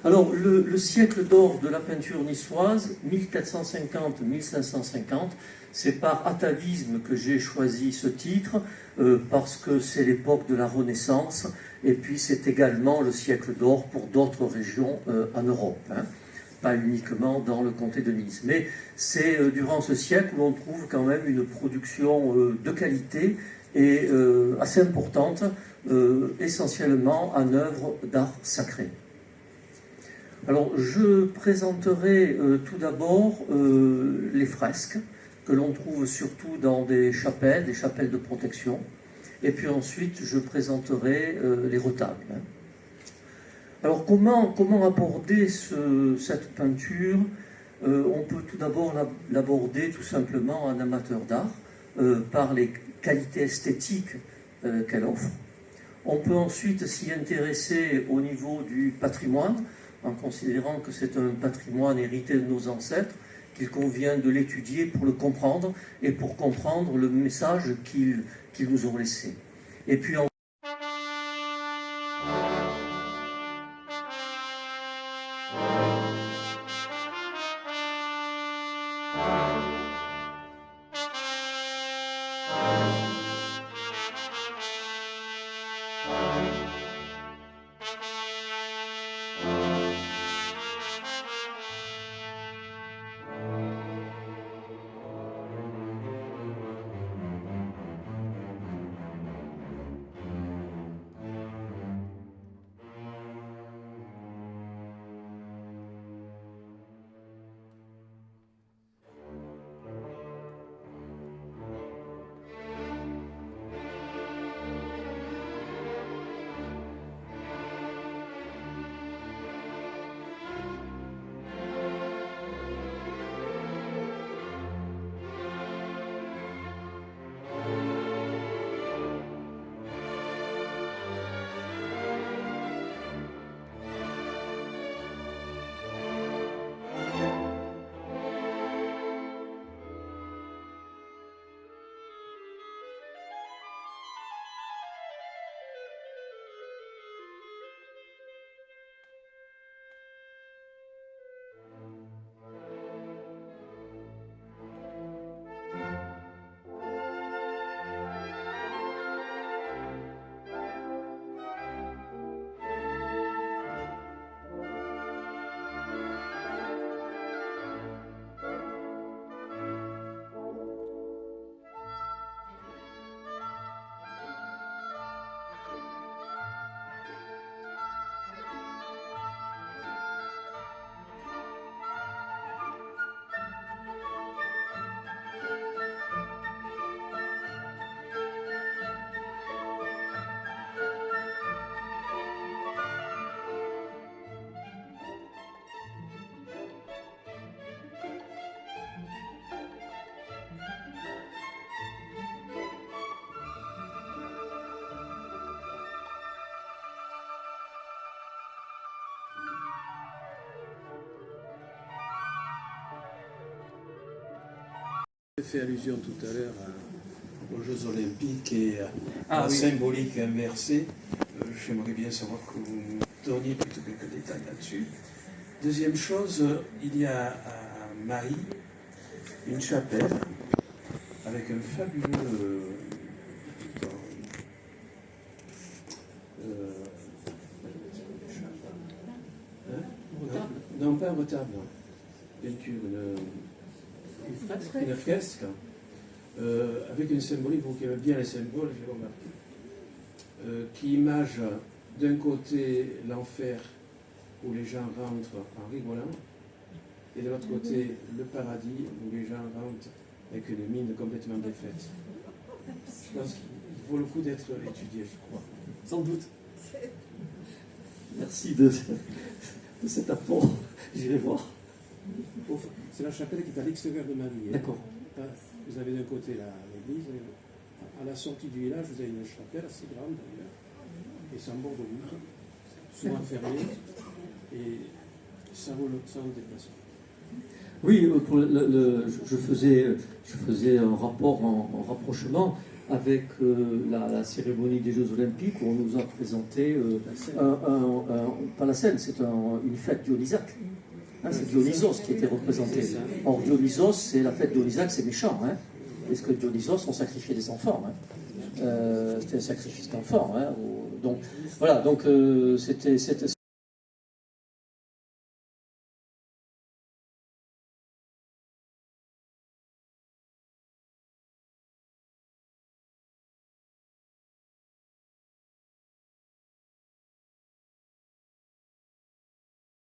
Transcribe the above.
Alors, le siècle d'or de la peinture niçoise, 1450-1550, c'est par atavisme que j'ai choisi ce titre, parce que c'est l'époque de la Renaissance, et puis c'est également le siècle d'or pour d'autres régions en Europe, hein, pas uniquement dans le comté de Nice. Mais c'est durant ce siècle où on trouve quand même une production de qualité et assez importante, essentiellement en œuvre d'art sacré. Alors, je présenterai tout d'abord les fresques que l'on trouve surtout dans des chapelles de protection, et puis ensuite je présenterai les retables. Alors, comment aborder cette peinture? On peut tout d'abord l'aborder tout simplement en amateur d'art, par les qualités esthétiques qu'elle offre. On peut ensuite s'y intéresser au niveau du patrimoine, en considérant que c'est un patrimoine hérité de nos ancêtres, qu'il convient de l'étudier pour le comprendre et pour comprendre le message qu'ils nous ont laissé. Et puis J'ai fait allusion tout à l'heure aux Jeux Olympiques et à la oui. symbolique inversée. J'aimerais bien savoir que vous me donniez plutôt quelques détails là-dessus. Deuxième chose, il y a à Marie une chapelle avec un fabuleux non, pas un retable, non. Une fresque avec une symbolique, vous qui aimez bien les symboles, j'ai remarqué, qui image d'un côté l'enfer où les gens rentrent en rigolant, et de l'autre côté le paradis où les gens rentrent avec une mine complètement défaite. Je pense qu'il vaut le coup d'être étudié, je crois. Sans doute. Merci de cet apport. J'irai voir. C'est la chapelle qui est à l'extérieur de Marie. D'accord. Vous avez d'un côté l'église, à la sortie du village, vous avez une chapelle assez grande d'ailleurs, et c'est en bord de route, souvent fermée, et ça vaut le déplacement. Oui, je faisais un rapport en rapprochement avec la cérémonie des Jeux Olympiques où on nous a présenté pas la scène, c'est une fête dionysaque. Hein, c'est Dionysos qui était représenté. Or Dionysos, c'est la fête dionysaque, c'est méchant. Hein, parce que Dionysos, on sacrifiait des enfants. Hein. C'était un sacrifice d'enfants. Hein, donc voilà, donc c'était